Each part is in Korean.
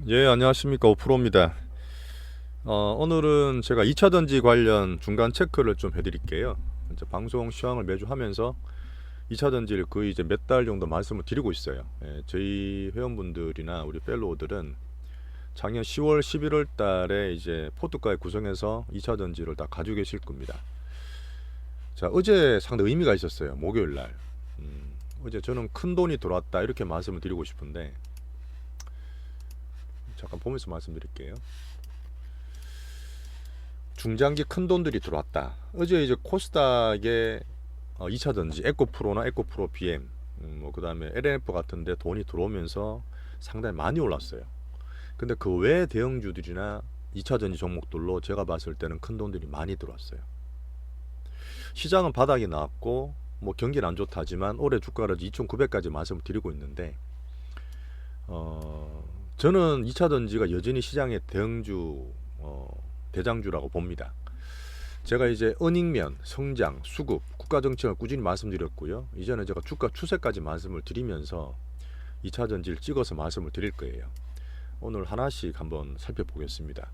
예, 안녕하십니까. 오프로입니다. 오늘은 제가 2차전지 관련 중간 체크를 좀 해드릴게요. 이제 방송 시황을 매주 하면서 2차전지를 거의 이제 몇 달 정도 말씀을 드리고 있어요. 예, 저희 회원분들이나 우리 fellow들은 작년 10월, 11월 달에 이제 포트까지 구성해서 2차전지를 다 가지고 계실 겁니다. 자, 어제 상당히 의미가 있었어요. 목요일 날. 어제 저는 큰 돈이 들어왔다 이렇게 말씀을 드리고 싶은데 잠깐 보면서 말씀드릴게요. 중장기 큰 돈들이 들어왔다. 어제 이제 코스닥에 2차전지 에코프로나 에코프로 BM 뭐 그다음에 LNF 같은데 돈이 들어오면서 상당히 많이 올랐어요. 근데 그 외 대형주들이나 2차전지 종목들로 제가 봤을 때는 큰 돈들이 많이 들어왔어요. 시장은 바닥이 나왔고 뭐 경기는 안 좋다지만 올해 주가를 2,900까지 말씀을 드리고 있는데 저는 2차전지가 여전히 시장의 대형주 대장주라고 봅니다. 제가 이제 어닝면, 성장, 수급, 국가 정책을 꾸준히 말씀드렸고요. 이제는 제가 주가 추세까지 말씀을 드리면서 2차 전지를 찍어서 말씀을 드릴 거예요. 오늘 하나씩 한번 살펴보겠습니다.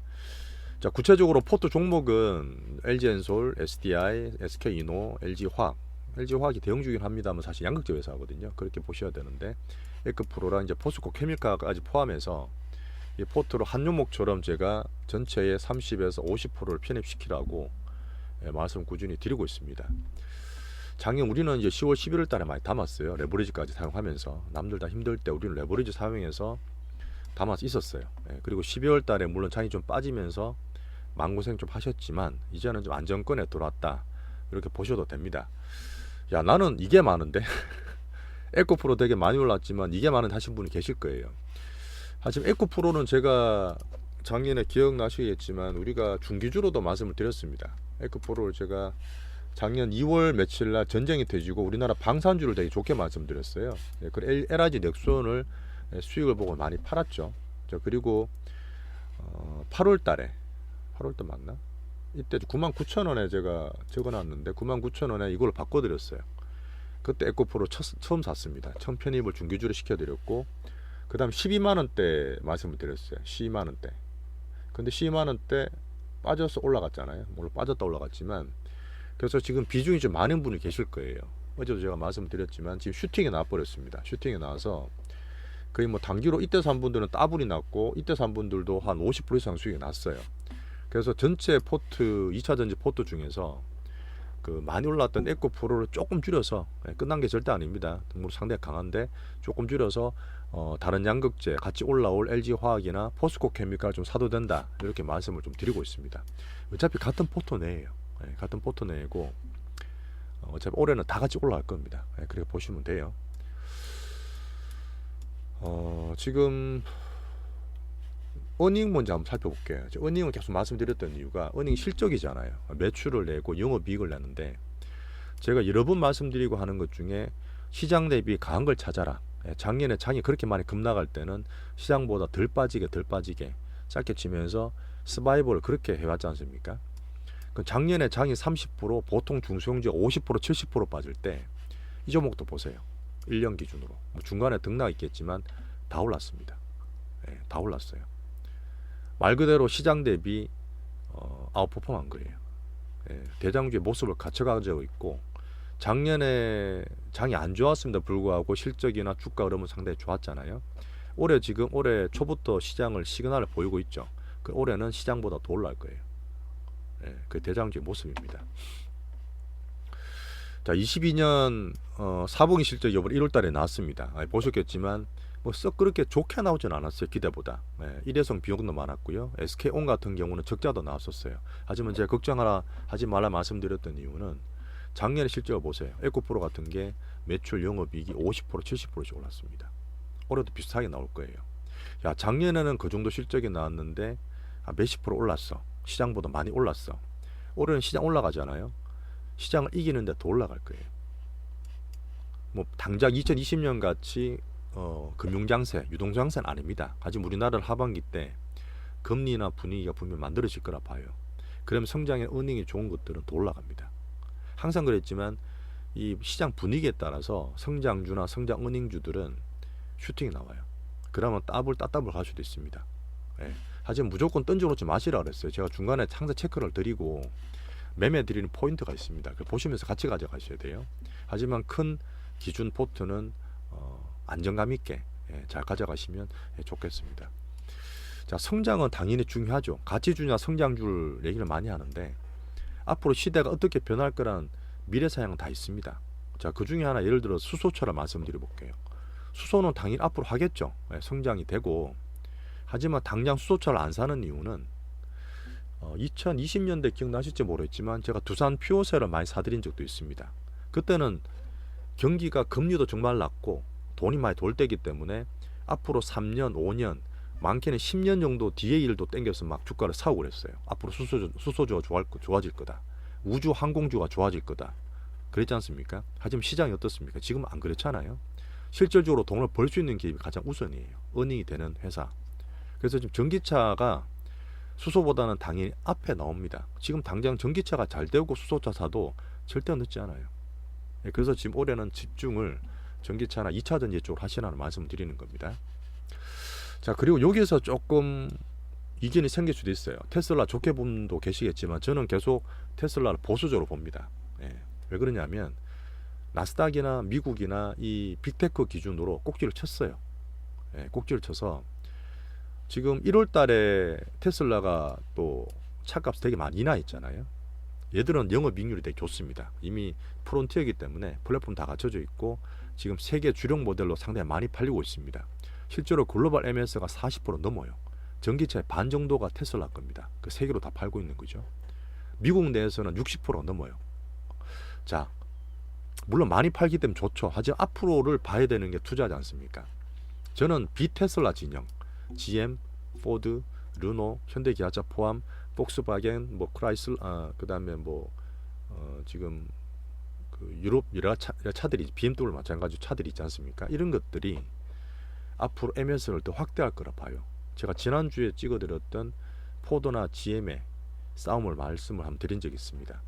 자, 구체적으로 포트 종목은 LG엔솔, SDI, SK이노, LG화학. LG화학이 대형주긴 합니다만 사실 양극재 회사거든요. 그렇게 보셔야 되는데 에크프로랑 이제 포스코 케미칼까지 포함해서 이 포트로 한 종목처럼 제가 전체의 30에서 50%를 편입시키라고 말씀 꾸준히 드리고 있습니다. 작년 우리는 이제 10월 11월 달에 많이 담았어요. 레버리지까지 사용하면서 남들 다 힘들 때 우리는 레버리지 사용해서 담아서 있었어요. 그리고 12월 달에 물론 장이 좀 빠지면서 마음고생 좀 하셨지만 이제는 좀 안정권에 들어왔다 이렇게 보셔도 됩니다. 야, 나는 이게 많은데 에코프로 되게 많이 올랐지만 이게 많은 하신 분이 계실 거예요. 하지만 에코프로는 제가 작년에 기억나시겠지만 우리가 중기주로도 말씀을 드렸습니다. 에코프로를 제가 작년 2월 며칠 날 전쟁이 터지고 우리나라 방산주를 되게 좋게 말씀드렸어요. 그 LIG 넥슨을 수익을 보고 많이 팔았죠. 그리고 8월 달에 8월 달 맞나? 이때 99,000원에 제가 적어놨는데 99,000원에 이걸 바꿔드렸어요. 그때 에코프로 처음 샀습니다. 처음 편입을 중기주로 시켜드렸고 그 다음 12만원대 말씀을 드렸어요. 12만원대. 근데 12만원대 빠져서 올라갔잖아요. 물론 빠졌다 올라갔지만 그래서 지금 비중이 좀 많은 분이 계실 거예요. 어제도 제가 말씀드렸지만 지금 슈팅이 나와버렸습니다. 슈팅이 나와서 거의 뭐 단기로 이때 산 분들은 따블이 났고 이때 산 분들도 한 50% 이상 수익이 났어요. 그래서 전체 포트 2차전지 포트 중에서 그 많이 올랐던 에코프로를 조금 줄여서 끝난 게 절대 아닙니다. 등록 상당히 강한데 조금 줄여서 다른 양극재 같이 올라올 LG화학이나 포스코 케미칼 좀 사도 된다 이렇게 말씀을 좀 드리고 있습니다. 어차피 같은 포트 내예요. 같은 포트 내고 어차피 올해는 다 같이 올라갈 겁니다. 그렇게 보시면 돼요. 지금 어닝 먼저 한번 살펴볼게요. 어닝은 계속 말씀드렸던 이유가 어닝 실적이잖아요. 매출을 내고 영업이익을 내는데 제가 여러 번 말씀드리고 하는 것 중에 시장 대비 강한 걸 찾아라. 작년에 장이 그렇게 많이 급락할 때는 시장보다 덜 빠지게 짧게 치면서 서바이벌을 그렇게 해왔지 않습니까? 작년에 장이 30% 보통 중소형주가 50% 70% 빠질 때 이 종목도 보세요. 1년 기준으로 중간에 등락 있겠지만 다 올랐습니다. 다 올랐어요. 말 그대로 시장 대비 아웃퍼폼한 거예요. 대장주의 모습을 갖춰가지고 있고 작년에 장이 안 좋았음에도 불구하고 실적이나 주가 흐름은 상당히 좋았잖아요. 올해 초부터 시장을 시그널을 보이고 있죠. 그 올해는 시장보다 더 올라갈 거예요. 그 대장주의 모습입니다. 자, 22년 4분기 실적 이번 1월달에 나왔습니다. 보셨겠지만 뭐 썩 그렇게 좋게 나오진 않았어요. 기대보다. 일회성 비용도 많았고요. SK온 같은 경우는 적자도 나왔었어요. 하지만 제가 걱정하지 말라 말씀드렸던 이유는 작년에 실적을 보세요. 에코프로 같은 게 매출 영업이익이 50% 70%씩 올랐습니다. 올해도 비슷하게 나올 거예요. 야, 작년에는 그 정도 실적이 나왔는데 몇십 프로 올랐어. 시장보다 많이 올랐어. 올해는 시장 올라가잖아요. 시장을 이기는데 더 올라갈 거예요. 뭐 당장 2020년 같이 금융장세, 유동장세는 아닙니다. 하지만 우리나라는 하반기 때 금리나 분위기가 분명 만들어질 거라 봐요. 그러면 성장의 어닝이 좋은 것들은 더 올라갑니다. 항상 그랬지만 이 시장 분위기에 따라서 성장주나 성장 어닝주들은 슈팅이 나와요. 그러면 따블 갈 수도 있습니다. 예. 하지만 무조건 던져놓지 마시라 그랬어요. 제가 중간에 항상 체크를 드리고 매매 드리는 포인트가 있습니다. 보시면서 같이 가져가셔야 돼요. 하지만 큰 기준 포트는 안정감 있게 잘 가져가시면 좋겠습니다. 자, 성장은 당연히 중요하죠. 가치주냐 성장주를 얘기를 많이 하는데 앞으로 시대가 어떻게 변할 거란 미래사양은 다 있습니다. 자, 그 중에 하나 예를 들어 수소처럼 말씀드려 볼게요. 수소는 당연히 앞으로 하겠죠. 성장이 되고. 하지만 당장 수소차를 안 사는 이유는 2020년대 기억나실지 모르겠지만 제가 두산 퓨어셀을 많이 사드린 적도 있습니다. 그때는 경기가 금리도 정말 낮고 돈이 많이 돌 때기 때문에 앞으로 3년, 5년, 많게는 10년 정도 뒤에 일도 땡겨서 막 주가를 사고 그랬어요. 앞으로 수소주가 좋아질 거다. 우주 항공주가 좋아질 거다. 그랬지 않습니까? 하지만 시장이 어떻습니까? 지금 안 그렇잖아요. 실질적으로 돈을 벌 수 있는 기업이 가장 우선이에요. 어닝이 되는 회사. 그래서 지금 전기차가 수소보다는 당연히 앞에 나옵니다. 지금 당장 전기차가 잘 되고 수소차 사도 절대 늦지 않아요. 그래서 지금 올해는 집중을 전기차나 2차 전지 쪽으로 하시라는 말씀을 드리는 겁니다. 자, 그리고 여기서 조금 이견이 생길 수도 있어요. 테슬라 좋게 본 분도 계시겠지만 저는 계속 테슬라를 보수적으로 봅니다. 왜 그러냐면 나스닥이나 미국이나 이 빅테크 기준으로 꼭지를 쳤어요. 꼭지를 쳐서 지금 1월 달에 테슬라가 또 차값 되게 많이 인하 있잖아요. 얘들은 영업이익률이 되게 좋습니다. 이미 프론티어이기 때문에 플랫폼 다 갖춰져 있고 지금 세계 주력 모델로 상당히 많이 팔리고 있습니다. 실제로 글로벌 MS가 40% 넘어요. 전기차의 반 정도가 테슬라 겁니다. 그 세계로 다 팔고 있는 거죠. 미국 내에서는 60% 넘어요. 자, 물론 많이 팔기 때문에 좋죠. 하지만 앞으로를 봐야 되는 게 투자지 않습니까? 저는 비테슬라 진영, GM, 포드, 르노, 현대기아차 포함, 폭스바겐, 뭐 크라이슬, 그다음에 뭐 지금 그 유럽 여러 차들이 BMW 마찬가지 차들이 있지 않습니까? 이런 것들이 앞으로 MS를 더 확대할 거라 봐요. 제가 지난주에 찍어드렸던 포드나 GM의 싸움을 말씀을 한번 드린 적이 있습니다.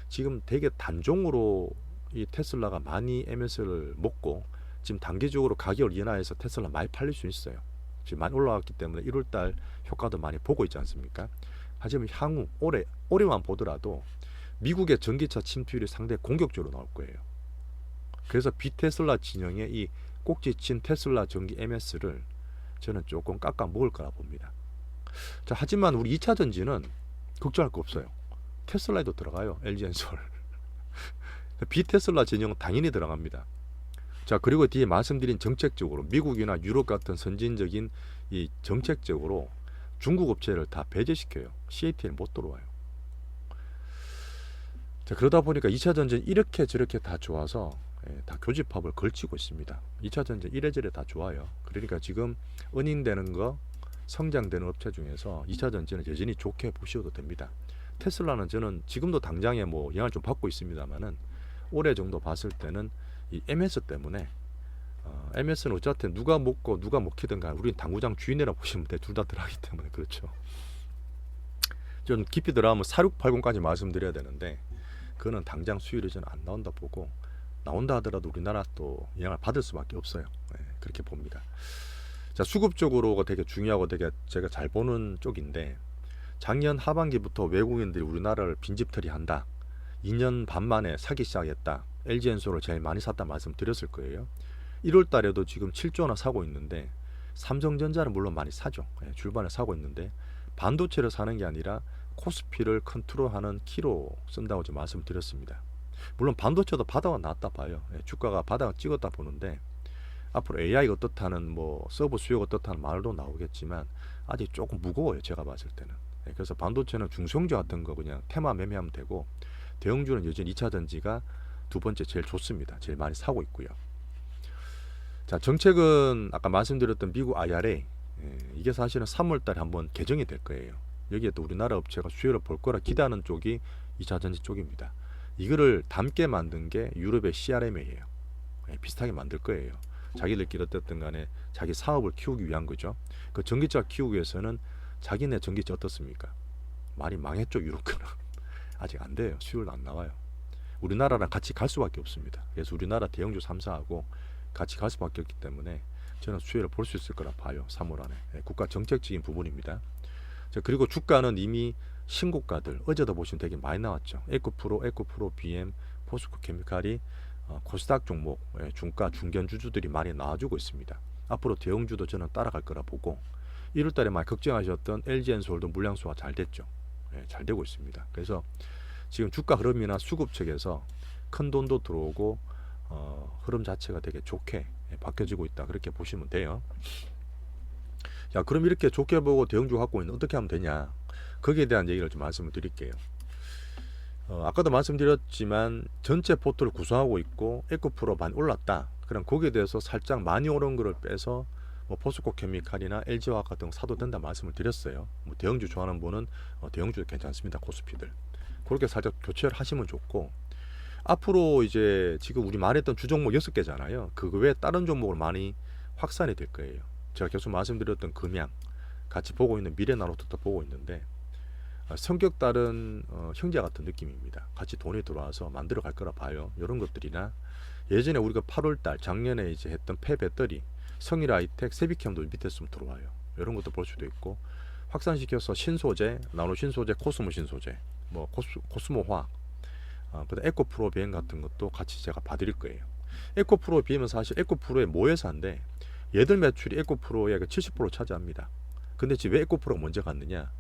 지금 되게 단종으로 이 테슬라가 많이 MS를 먹고 지금 단기적으로 가격을 인하해서 테슬라 많이 팔릴 수 있어요. 지금 많이 올라왔기 때문에 1월달 효과도 많이 보고 있지 않습니까? 하지만 향후 올해만 보더라도 미국의 전기차 침투율이 상당히 공격적으로 나올 거예요. 그래서 비테슬라 진영의 이 꼭지친 테슬라 전기 MS를 저는 조금 깎아 먹을 거라 봅니다. 자, 하지만 우리 2차 전지는 걱정할 거 없어요. 테슬라에도 들어가요. LG엔솔. 비테슬라 진영은 당연히 들어갑니다. 자, 그리고 뒤에 말씀드린 정책적으로 미국이나 유럽 같은 선진적인 이 정책적으로 중국 업체를 다 배제시켜요. CATL 못 들어와요. 자, 그러다 보니까 2차 전지는 이렇게 저렇게 다 좋아서 다 교집합을 걸치고 있습니다. 2차 전지 이래저래 다 좋아요. 그러니까 지금 은행되는 거, 성장되는 업체 중에서 2차 전지는 여전히 좋게 보셔도 됩니다. 테슬라는 저는 지금도 당장에 뭐 영향을 좀 받고 있습니다만은 올해 정도 봤을 때는 이 MS 때문에 MS는 어쨌든 누가 먹고 누가 먹히든 간 우리는 당구장 주인이라 보시면 돼. 둘 다 들어가기 때문에 그렇죠. 좀 깊이 들어가면 4680까지 말씀드려야 되는데 그거는 당장 수율이 저는 안 나온다 보고 나온다 하더라도 우리나라 또 영향을 받을 수밖에 없어요. 그렇게 봅니다. 자, 수급 쪽으로가 되게 중요하고 되게 제가 잘 보는 쪽인데 작년 하반기부터 외국인들이 우리나라를 빈집털이한다. 2년 반 만에 사기 시작했다. LG엔솔을 제일 많이 샀다 말씀드렸을 거예요. 1월 달에도 지금 7조나 사고 있는데 삼성전자는 물론 많이 사죠. 줄반을 사고 있는데 반도체를 사는 게 아니라 코스피를 컨트롤하는 키로 쓴다고 좀 말씀드렸습니다. 물론 반도체도 바닥은 났다 봐요. 주가가 바닥을 찍었다 보는데 앞으로 AI가 어떻다는 뭐 서버 수요가 어떻다는 말도 나오겠지만 아직 조금 무거워요. 제가 봤을 때는. 그래서 반도체는 중성주 같은 거 그냥 테마 매매하면 되고 대형주는 여전히 2차 전지가 두 번째 제일 좋습니다. 제일 많이 사고 있고요. 자, 정책은 아까 말씀드렸던 미국 IRA 이게 사실은 3월달에 한번 개정이 될 거예요. 여기에 또 우리나라 업체가 수혜를 볼 거라 기대하는 쪽이 2차 전지 쪽입니다. 이거를 담게 만든 게 유럽의 CRMA예요. 비슷하게 만들 거예요. 자기들끼리 어떻든 간에 자기 사업을 키우기 위한 거죠. 그 전기차 키우기 위해서는 자기네 전기차 어떻습니까? 많이 망했죠. 유럽 거는. 아직 안 돼요. 수율 안 나와요. 우리나라랑 같이 갈 수밖에 없습니다. 그래서 우리나라 대형주 3사하고 같이 갈 수밖에 없기 때문에 저는 수혜를 볼 수 있을 거라 봐요. 3월 안에. 국가 정책적인 부분입니다. 자, 그리고 주가는 이미 신고가들 어제도 보시면 되게 많이 나왔죠. 에코프로, BM, 포스코 케미칼이 코스닥 종목 중가 중견 주주들이 많이 나와주고 있습니다. 앞으로 대형주도 저는 따라갈 거라 보고 1월달에 많이 걱정하셨던 LG엔솔도 물량 소화 잘 됐죠. 잘 되고 있습니다. 그래서 지금 주가 흐름이나 수급 측에서 큰 돈도 들어오고 흐름 자체가 되게 좋게 바뀌어지고 있다, 그렇게 보시면 돼요. 자, 그럼 이렇게 좋게 보고 대형주 갖고 있는 어떻게 하면 되냐, 거기에 대한 얘기를 좀 말씀을 드릴게요. 아까도 말씀드렸지만 전체 포트를 구성하고 있고 에코프로 많이 올랐다, 그럼 거기에 대해서 살짝 많이 오른 거를 빼서 뭐 포스코 케미칼이나 LG화학 같은 거 사도 된다 말씀을 드렸어요. 뭐 대형주 좋아하는 분은 대형주도 괜찮습니다. 코스피들 그렇게 살짝 교체를 하시면 좋고, 앞으로 이제 지금 우리 말했던 주종목 6개잖아요. 그거 외에 다른 종목을 많이 확산이 될 거예요. 제가 계속 말씀드렸던 금양 같이 보고 있는 미래나노트도 보고 있는데 성격 다른 형제 같은 느낌입니다. 같이 돈이 들어와서 만들어 갈 거라 봐요. 이런 것들이나 예전에 우리가 8월달 작년에 이제 했던 폐배터리 성일아이텍, 세비캠도 밑에서 좀 들어와요. 이런 것도 볼 수도 있고, 확산시켜서 신소재, 나노 신소재, 코스모 신소재, 뭐 코스모화학, 그다음 에코프로 비엠 같은 것도 같이 제가 봐드릴 거예요. 에코프로 비엠은 사실 에코프로의 모회사인데 얘들 매출이 에코프로의 70% 차지합니다. 근데 지금 왜 에코프로가 먼저 갔느냐?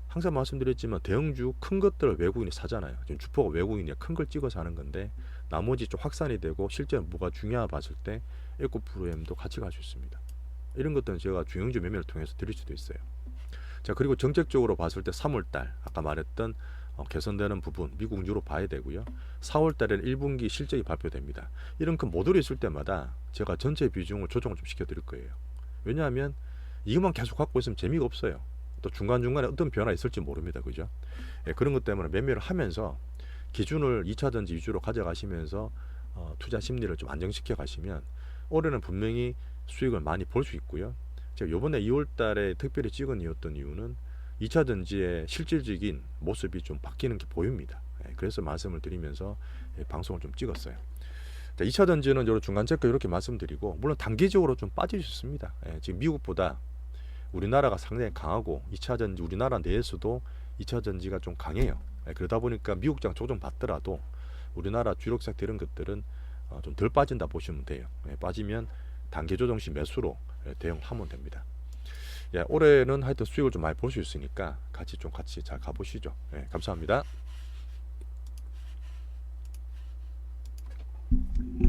항상 말씀드렸지만 대형주 큰 것들을 외국인이 사잖아요. 지금 주포가 외국인이 큰 걸 찍어서 하는 건데 나머지 좀 확산이 되고 실제 뭐가 중요하 봤을 때 에코프로엠도 같이 갈 수 있습니다. 이런 것들은 제가 중형주 매매를 통해서 드릴 수도 있어요. 자, 그리고 정책적으로 봤을 때 3월달 아까 말했던 개선되는 부분 미국 유로 봐야 되고요. 4월달에는 1분기 실적이 발표됩니다. 이런 큰 모듈이 있을 때마다 제가 전체 비중을 조정을 좀 시켜드릴 거예요. 왜냐하면 이것만 계속 갖고 있으면 재미가 없어요. 또 중간중간에 어떤 변화 있을지 모릅니다. 그죠? 그런 것 때문에 매매를 하면서 기준을 2차전지 위주로 가져가시면서 투자 심리를 좀 안정시켜 가시면 올해는 분명히 수익을 많이 볼 수 있고요. 제가 요번에 2월달에 특별히 찍은 이유는 2차전지의 실질적인 모습이 좀 바뀌는 게 보입니다. 그래서 말씀을 드리면서 방송을 좀 찍었어요. 자, 2차전지는 여러 중간 체크 이렇게 말씀드리고, 물론 단기적으로 좀 빠질 수 있습니다. 지금 미국보다 우리나라가 상당히 강하고 2차전지 우리나라 내에서도 2차전지가 좀 강해요. 그러다 보니까 미국장 조정 받더라도 우리나라 주력섹터 이런 것들은 좀 덜 빠진다 보시면 돼요. 빠지면 단기 조정 시 매수로 대응하면 됩니다. 올해는 하여튼 수익을 좀 많이 볼 수 있으니까 같이 잘 가보시죠. 감사합니다.